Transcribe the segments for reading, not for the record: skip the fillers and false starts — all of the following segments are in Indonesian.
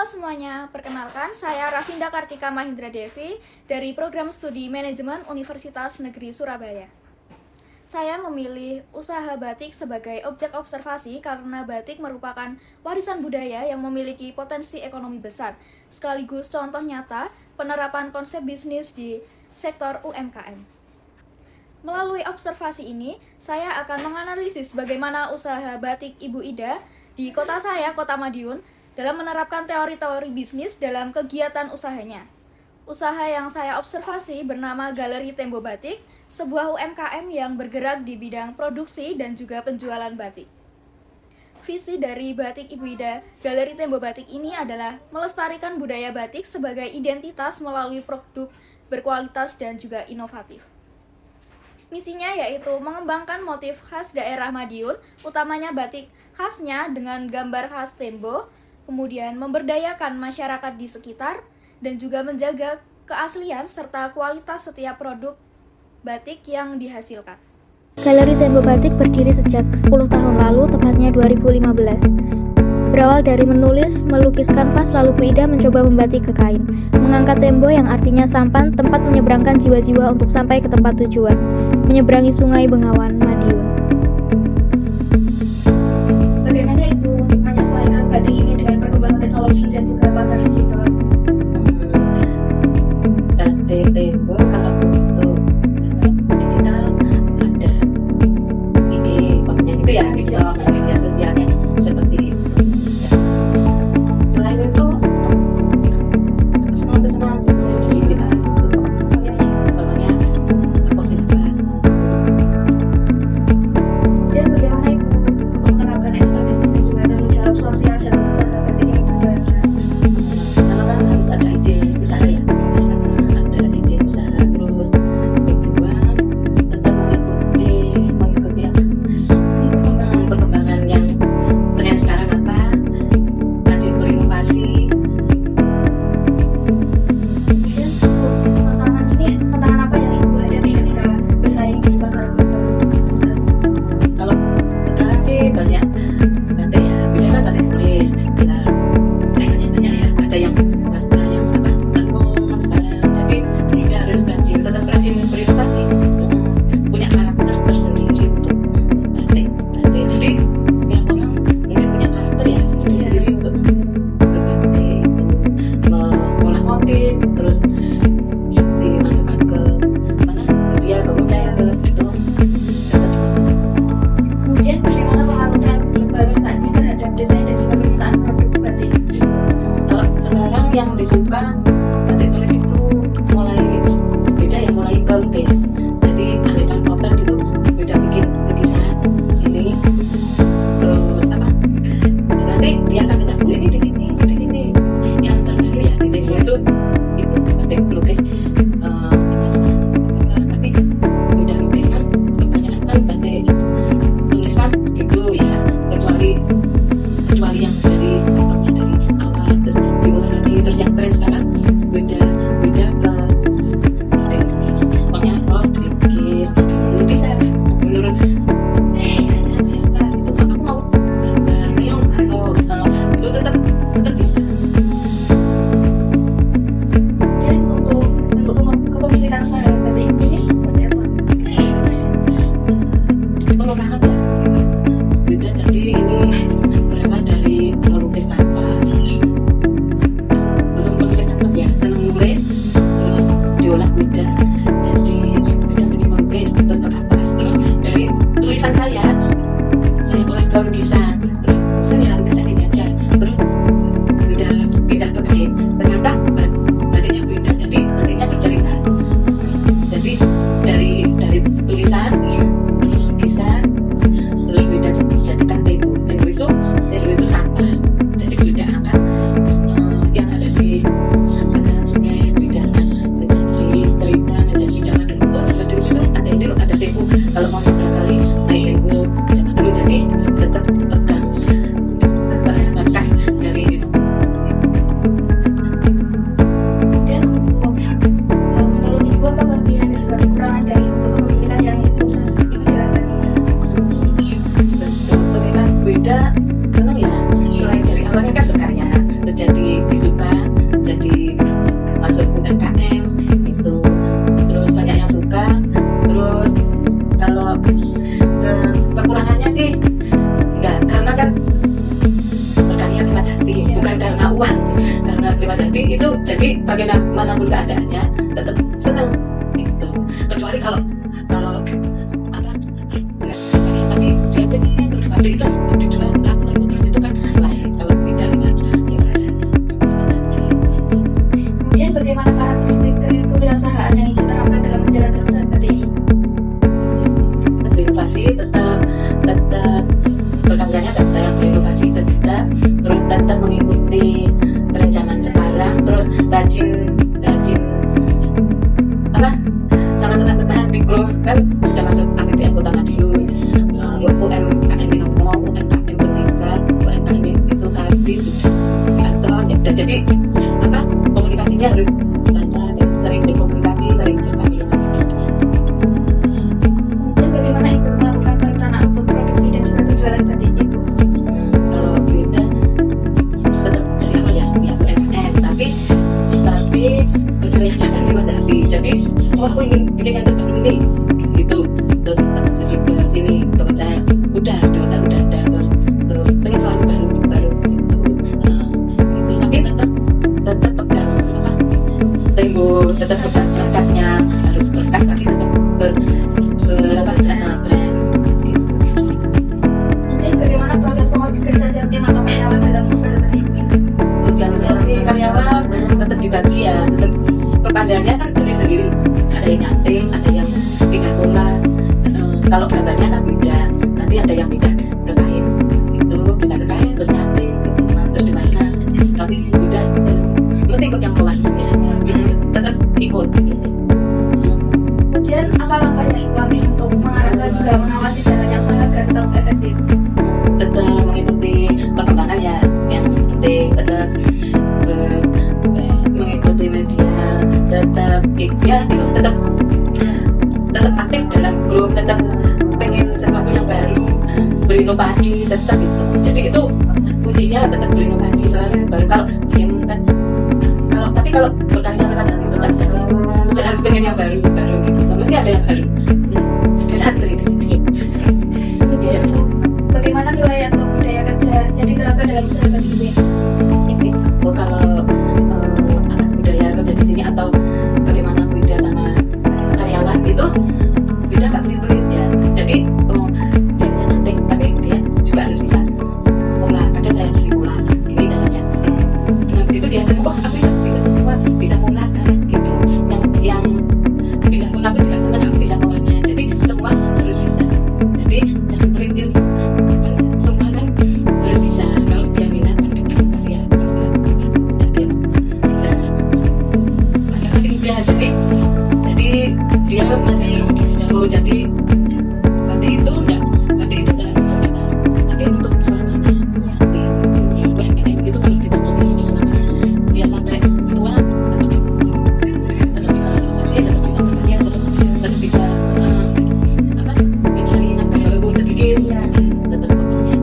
Halo semuanya, perkenalkan saya Rafinda Kartika Mahindra Devi dari Program Studi Manajemen Universitas Negeri Surabaya. Saya memilih usaha batik sebagai objek observasi karena batik merupakan warisan budaya yang memiliki potensi ekonomi besar, sekaligus contoh nyata penerapan konsep bisnis di sektor UMKM. Melalui observasi ini, saya akan menganalisis bagaimana usaha batik Ibu Ida di kota saya, Kota Madiun, dalam menerapkan teori-teori bisnis dalam kegiatan usahanya. Usaha yang saya observasi bernama Galeri Tembo Batik, sebuah UMKM yang bergerak di bidang produksi dan juga penjualan batik. Visi dari Batik Ibu Ida, Galeri Tembo Batik ini adalah melestarikan budaya batik sebagai identitas melalui produk berkualitas dan juga inovatif. Misinya yaitu mengembangkan motif khas daerah Madiun, utamanya batik khasnya dengan gambar khas tembo, kemudian memberdayakan masyarakat di sekitar, dan juga menjaga keaslian serta kualitas setiap produk batik yang dihasilkan. Galeri Tembo Batik berdiri sejak 10 tahun lalu, tepatnya 2015. Berawal dari menulis, melukis kanvas, lalu Bu Ida mencoba membatik ke kain, mengangkat tembo yang artinya sampan, tempat menyeberangkan jiwa-jiwa untuk sampai ke tempat tujuan, menyeberangi Sungai Bengawan, Madiun. Bagaimana itu menyesuaikan batik ini dengan perkembangan teknologi dan juga pasar digital? Batik tembo kalau untuk digital ada pokoknya gitu ya, media sosialnya seperti itu. Selain itu pesanan-pesanan di WA itu umpamanya aku silakan. Dan bagaimana itu menerapkan etika bisnis dan juga tanggung jawab sosial dalam usaha batik yang dijalankan? Karena kan harus ada izin usaha ya, ada izin usaha, terus kedua tetap mengikuti perkembangan yang tren sekarang apa, rajin berinovasi. Kemudian tantangan apa yang Ibu hadapi ketika bersaing di pasar global? Kalau sekarang sih banyak batik ya, biasanya kan batik tulis, kita saingannya banyak ya, ada yang wastra yang apa, tenun sekarang, jadi kita harus rajin, tetap rajin berinovasi, punya karakter tersendiri untuk batik, jadi tiap orang mungkin punya karakter ya sendiri untuk berbatik, mengolah motif, terus dimasukkan ke mana, media, ke hotel gitu. bagaimanapun keadaannya tetap senang gitu. Kecuali kalau apa enggak, tapi dia pengen terus pada itu dijual laku terus itu kan lain. Kalau tidak gimana? Kemudian bagaimana karakteristik kewirausahaan yang diterapkan dalam menjalankan usaha seperti ini? Berinovasi tetap perkembangannya tetap berinovasi tetap, terus tetap mengikuti tren zaman sekarang, terus rajin apa sama teman-teman di grup kan sudah masuk APBN Kota Madiun, UMKM Binomo, UMKM Pendidikan, UMKM itu tadi Aston ya udah, jadi apa komunikasinya harus lancar, harus sering berkomunikasi, sering berbagi. Kemudian bagaimana Ibu melakukan perencanaan untuk produksi dan juga penjualan batik Ibu? Kalau beda tetap dari awal ya UMKM, tapi penjualannya kan lewat dari, jadi aku ingin bikin yang terbaru nih gitu, terus sini ke sini udah ada, terus pengen selalu baru gitu, gitu. Tapi tetap pegang apa tembok, tetap pegang berkasnya, harus berkas tapi tetap brand gitu. Kemudian bagaimana proses pengorganisasian tim atau karyawan dalam usaha batik ini? Organisasi karyawan tetap dibagi ya, tetap kepandiannya kan sendiri-sendiri, ada yang nyating, ada yang pindah bola. Kalau gambarnya kan beda, nanti ada yang pindah ke kain, itu pindah ke kain terus nyating, terus diwarna, tapi beda, mesti ikut yang mewarna ya, tetap ikut. Kemudian apa langkah yang Ibu ambil untuk mengarahkan juga mengawasi jalannya usaha agar tetap efektif? Tetap mengikuti perkembangan ya, yang penting tetap mengikuti media, tetap ya itu tetap aktif dalam grup, tetap pengen sesuatu yang baru, berinovasi tetap itu. Jadi itu kuncinya tetap berinovasi selalu baru. Kalau diam kan kalau berkali-kali itu kan selalu harus pengen yang baru gitu, mesti ada yang baru. Santri di sini. Kemudian bagaimana nilai atau budaya kerja yang diterapkan dalam usaha batik Ibu? Kalau budaya kerja di sini atau bagaimana beda sama karyawan itu beda gak pelit-pelit ya. Jadi dia bisa nanti, tapi dia juga harus bisa pola. Kadang saya jadi pola ini caranya. Dengan begitu dia semua aku bisa pola sekarang gitu. Yang pindah pola pun juga senang aku bisa polanya. Jadi semua harus bisa. Jadi jangan pelit-pelit. Semua kan harus bisa. Kalau dia minat kan pasti ya. Kalau dia masih muda, jadi dia masih jauh, jadi batik itu enggak sebentar, tapi untuk selamanya. Nanti UMKM itu kalau kita jadi selamanya, dia sampai tua tetap bisa bekerja, tetap bisa mencari nafkah walaupun sedikit, tetap pokoknya.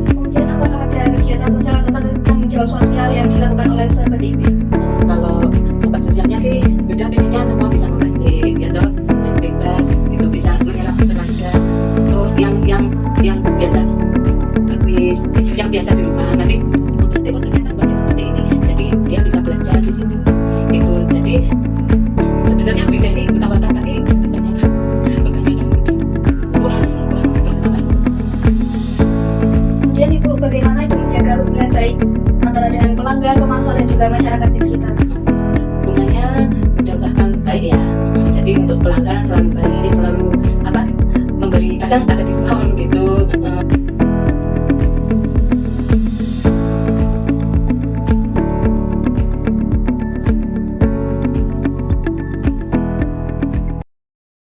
Kemudian apakah ada kegiatan sosial atau tanggung jawab sosial yang dilakukan oleh usaha batik Ibu? Kalau tempat sosialnya sih beda, pengennya semua bisa membatik ya toh, yang bebas itu bisa menyerap tenaga tuh yang biasa habis, yang biasa di rumah nanti otaknya kan banyak seperti ini, jadi dia bisa belajar di sini itu. Jadi sebenarnya beda ini menawarkan, tapi kebanyakan kurang bersemangat. Kemudian Ibu bagaimana Ibu menjaga hubungan baik antara dengan pelanggan, pemasok dan juga masyarakat di sekitar? Hubungannya udah usahakan baik ya, jadi untuk pelanggan selalu baik, selalu memberi. Kadang ada diskon